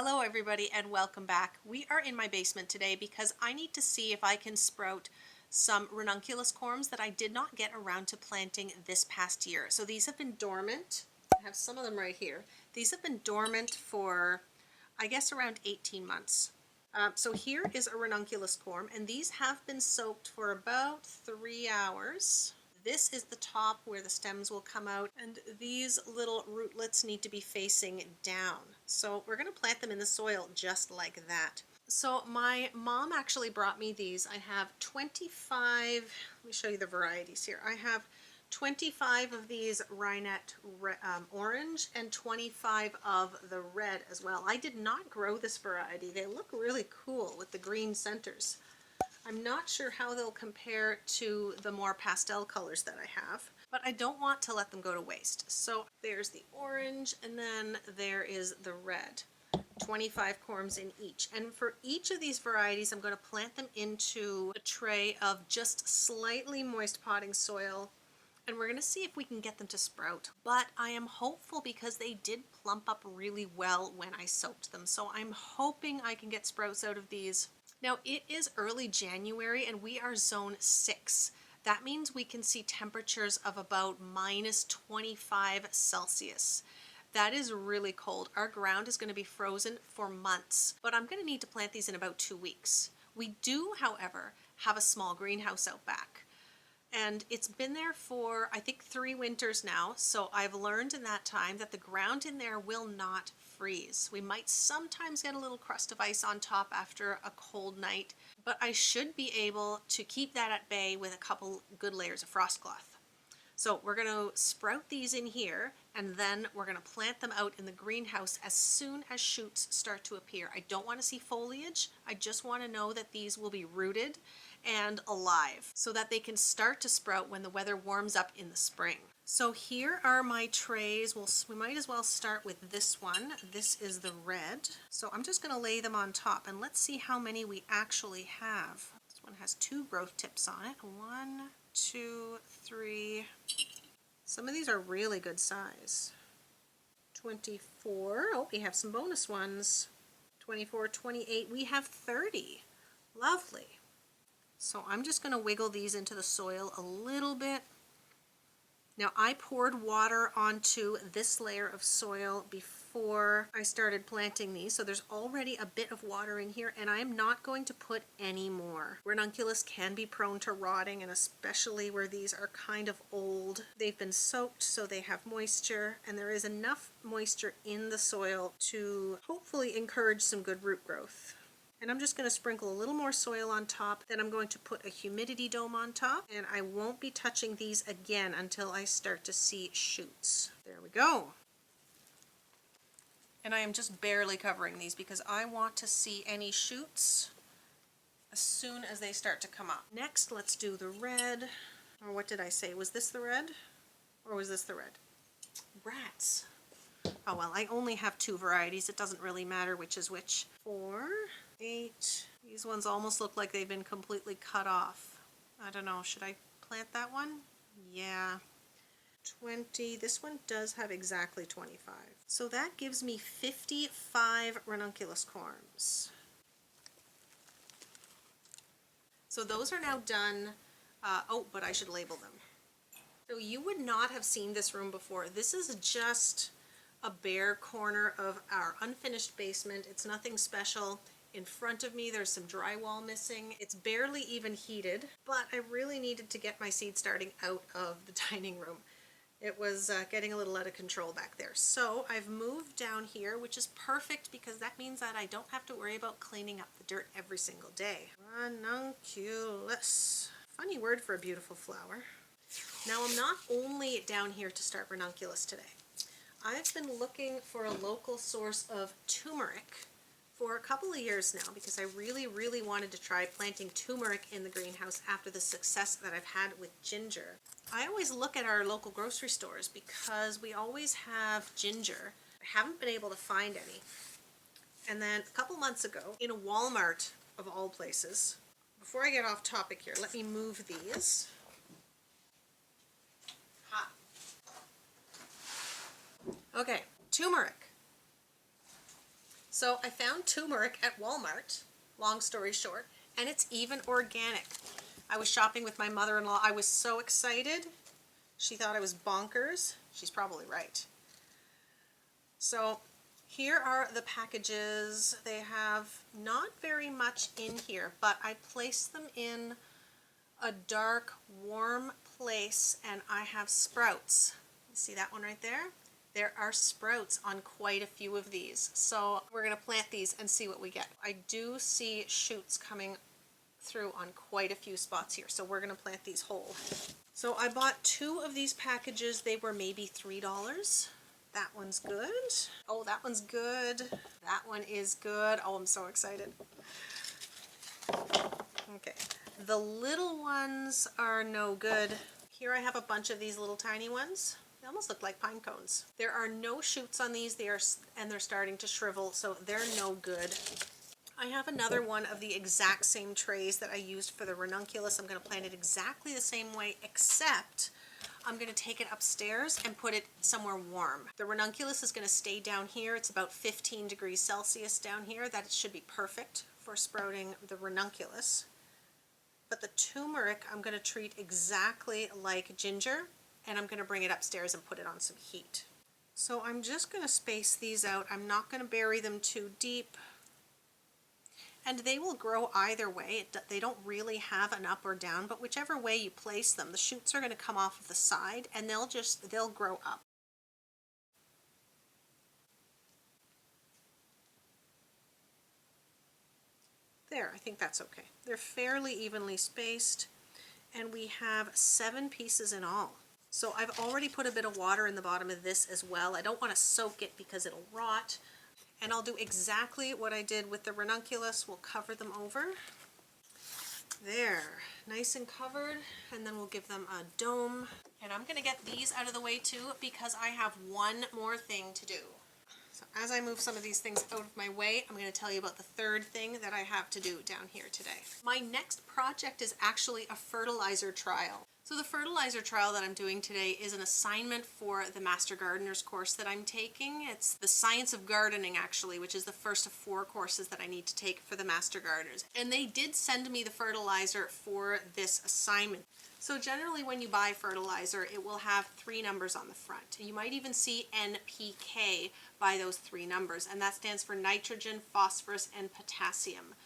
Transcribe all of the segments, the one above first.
Hello everybody and welcome back. We are in my basement today because I need to see if I can sprout some ranunculus corms that I did not get around to planting this past year. So these have been dormant. I have some of them right here. These have been dormant for, I guess, around 18 months. So here is a ranunculus corm, and these have been soaked for about 3 hours. This is the top where the stems will come out, and these little rootlets need to be facing down. So we're going to plant them in the soil just like that. So my mom actually brought me these. I have 25, let me show you the varieties here. I have 25 of these Rhinette orange and 25 of the red as well. I did not grow this variety. They look really cool with the green centers. I'm not sure how they'll compare to the more pastel colors that I have, but I don't want to let them go to waste. So there's the orange, and then there is the red. 25 corms in each. And for each of these varieties, I'm going to plant them into a tray of just slightly moist potting soil, and we're going to see if we can get them to sprout. But I am hopeful because they did plump up really well when I soaked them. So I'm hoping I can get sprouts out of these. Now it is early January and we are zone 6. That means we can see temperatures of about minus 25 Celsius. That is really cold. Our ground is going to be frozen for months, but I'm going to need to plant these in about 2 weeks. We do, however, have a small greenhouse out back. And it's been there for, I think, 3 winters now. So I've learned in that time that the ground in there will not freeze. We might sometimes get a little crust of ice on top after a cold night, but I should be able to keep that at bay with a couple good layers of frost cloth. So we're going to sprout these in here, and then we're going to plant them out in the greenhouse as soon as shoots start to appear. I don't want to see foliage. I just want to know that these will be rooted and alive so that they can start to sprout when the weather warms up in the spring. So here are my trays. We might as well start with this one. This is the red. So I'm just going to lay them on top, and let's see how many we actually have. This one has 2 growth tips on it. 1, 2, 3. Some of these are really good size. 24. Oh, we have some bonus ones. 24, 28. We have 30. Lovely. So I'm just going to wiggle these into the soil a little bit. Now I poured water onto this layer of soil before I started planting these, so there's already a bit of water in here, and I'm not going to put any more. Ranunculus can be prone to rotting, and especially where these are kind of old. They've been soaked, so they have moisture, and there is enough moisture in the soil to hopefully encourage some good root growth. And I'm just going to sprinkle a little more soil on top. Then I'm going to put a humidity dome on top, and I won't be touching these again until I start to see shoots. There we go. And I am just barely covering these because I want to see any shoots as soon as they start to come up. Next, let's do the red. Or what did I say? Was this the red? Or was this the red? Rats. Oh well, I only have 2 varieties. It doesn't really matter which is which. 4, 8. These ones almost look like they've been completely cut off. I don't know, should I plant that one? Yeah. 20. This one does have exactly 25. So that gives me 55 ranunculus corms. So those are now done. Oh, but I should label them. So you would not have seen this room before. This is just a bare corner of our unfinished basement. It's nothing special. In front of me there's some drywall missing. It's barely even heated, but I really needed to get my seed starting out of the dining room. It was getting a little out of control back there. So I've moved down here, which is perfect because that means that I don't have to worry about cleaning up the dirt every single day. Ranunculus. Funny word for a beautiful flower. Now I'm not only down here to start ranunculus today. I've been looking for a local source of turmeric for a couple of years now because I really wanted to try planting turmeric in the greenhouse after the success that I've had with ginger. I always look at our local grocery stores because we always have ginger. I haven't been able to find any. And then a couple months ago, in a Walmart of all places, before I get off topic here, let me move these. Okay, turmeric. So I found turmeric at Walmart, long story short, and it's even organic. I was shopping with my mother-in-law. I was so excited. She thought I was bonkers. She's probably right. So here are the packages. They have not very much in here, but I placed them in a dark, warm place, and I have sprouts. You see that one right there? There are sprouts on quite a few of these. So we're going to plant these and see what we get. I do see shoots coming through on quite a few spots here, so we're going to plant these whole. So I bought 2 of these packages. They were maybe $3. That one's good. Oh, that one's good. That one is good. Oh, I'm so excited. Okay. The little ones are no good. Here I have a bunch of these little tiny ones. They almost look like pine cones. There are no shoots on these. They're starting to shrivel, so they're no good. I have another one of the exact same trays that I used for the ranunculus. I'm going to plant it exactly the same way, except I'm going to take it upstairs and put it somewhere warm. The ranunculus is going to stay down here. It's about 15 degrees Celsius down here. That should be perfect for sprouting the ranunculus. But the turmeric I'm going to treat exactly like ginger, and I'm going to bring it upstairs and put it on some heat. So I'm just going to space these out. I'm not going to bury them too deep. And they will grow either way. They don't really have an up or down, but whichever way you place them, the shoots are going to come off of the side and they'll grow up. There, I think that's okay. They're fairly evenly spaced, and we have 7 pieces in all. So I've already put a bit of water in the bottom of this as well. I don't want to soak it because it'll rot. And I'll do exactly what I did with the ranunculus. We'll cover them over. There, nice and covered, and then we'll give them a dome. And I'm going to get these out of the way too because I have one more thing to do. So as I move some of these things out of my way, I'm going to tell you about the third thing that I have to do down here today. My next project is actually a fertilizer trial. So the fertilizer trial that I'm doing today is an assignment for the Master Gardener's course that I'm taking. It's the Science of Gardening, actually, which is the first of 4 courses that I need to take for the Master Gardeners. And they did send me the fertilizer for this assignment. So generally when you buy fertilizer, it will have 3 numbers on the front. You might even see NPK by those 3 numbers, and that stands for nitrogen, phosphorus, and potassium.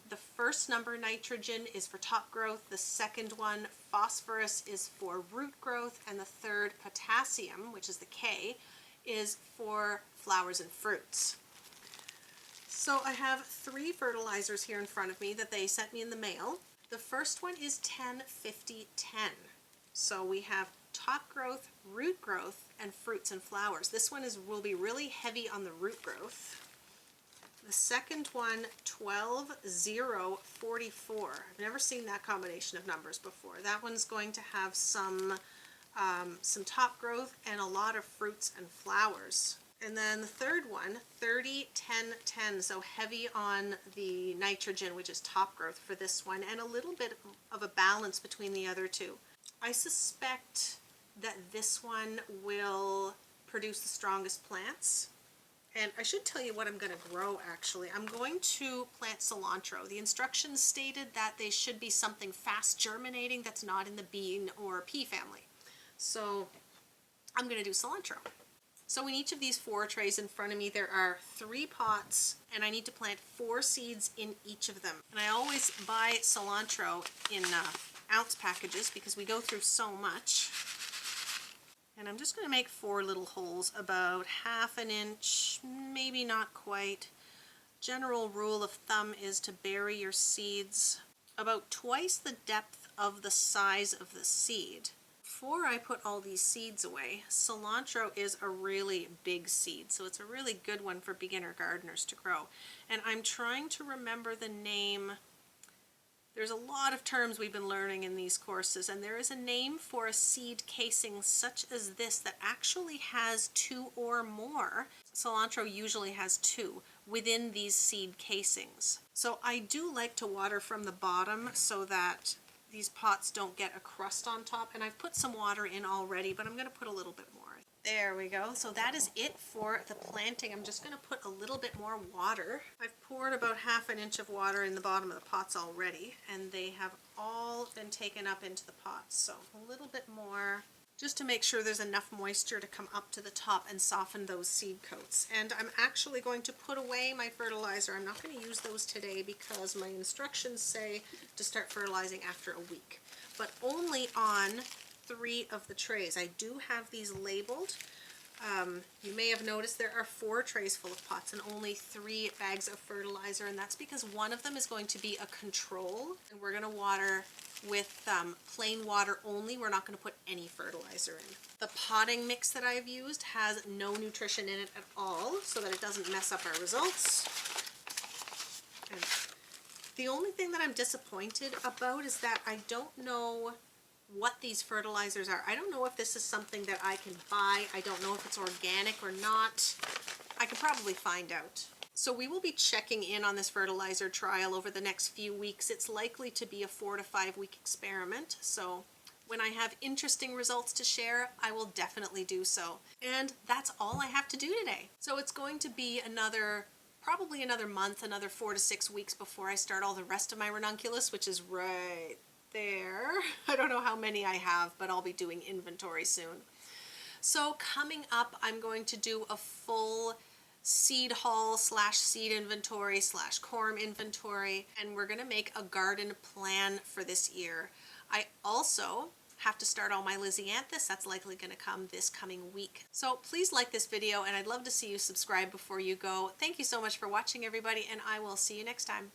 The first number, nitrogen, is for top growth. The second one, phosphorus, is for root growth. And the third, potassium, which is the K, is for flowers and fruits. So I have 3 fertilizers here in front of me that they sent me in the mail. The first one is 10-50-10. So we have top growth, root growth, and fruits and flowers. This one will be really heavy on the root growth. The second one, 12-0-44. I've never seen that combination of numbers before. That one's going to have some top growth and a lot of fruits and flowers. And then the third one, 30-10-10, so heavy on the nitrogen, which is top growth for this one, and a little bit of a balance between the other 2. I suspect that this one will produce the strongest plants. And I should tell you what I'm going to grow, actually. I'm going to plant cilantro. The instructions stated that they should be something fast germinating that's not in the bean or pea family. So I'm going to do cilantro. So in each of these 4 trays in front of me, there are 3 pots, and I need to plant 4 seeds in each of them. And I always buy cilantro in ounce packages because we go through so much. And I'm just going to make 4 little holes about 1/2 inch, maybe not quite. General rule of thumb is to bury your seeds about twice the depth of the size of the seed. Before I put all these seeds away, cilantro is a really big seed, so it's a really good one for beginner gardeners to grow. And I'm trying to remember the name. There's a lot of terms we've been learning in these courses, and there is a name for a seed casing such as this that actually has 2 or more. Cilantro usually has 2 within these seed casings. So I do like to water from the bottom so that these pots don't get a crust on top, and I've put some water in already, but I'm going to put a little bit more. There we go. So that is it for the planting. I'm just going to put a little bit more water. I've poured about ½ an inch of water in the bottom of the pots already, and they have all been taken up into the pots. So a little bit more, just to make sure there's enough moisture to come up to the top and soften those seed coats. And I'm actually going to put away my fertilizer. I'm not going to use those today because my instructions say to start fertilizing after a week, but only on 3 of the trays. I do have these labeled. You may have noticed there are 4 trays full of pots and only 3 bags of fertilizer, and that's because one of them is going to be a control, and we're going to water with plain water only. We're not going to put any fertilizer in. The potting mix that I've used has no nutrition in it at all, so that it doesn't mess up our results. And the only thing that I'm disappointed about is that I don't know what these fertilizers are. I don't know if this is something that I can buy. I don't know if it's organic or not. I could probably find out. So we will be checking in on this fertilizer trial over the next few weeks. It's likely to be a 4 to 5 week experiment. So when I have interesting results to share, I will definitely do so. And that's all I have to do today. So it's going to be probably another month, another 4 to 6 weeks before I start all the rest of my ranunculus, which is right there. I don't know how many I have, but I'll be doing inventory soon. So coming up, I'm going to do a full seed haul / seed inventory / corm inventory, and we're going to make a garden plan for this year. I also have to start all my Lysianthus. That's likely going to come this coming week. So please like this video, and I'd love to see you subscribe before you go. Thank you so much for watching, everybody, and I will see you next time.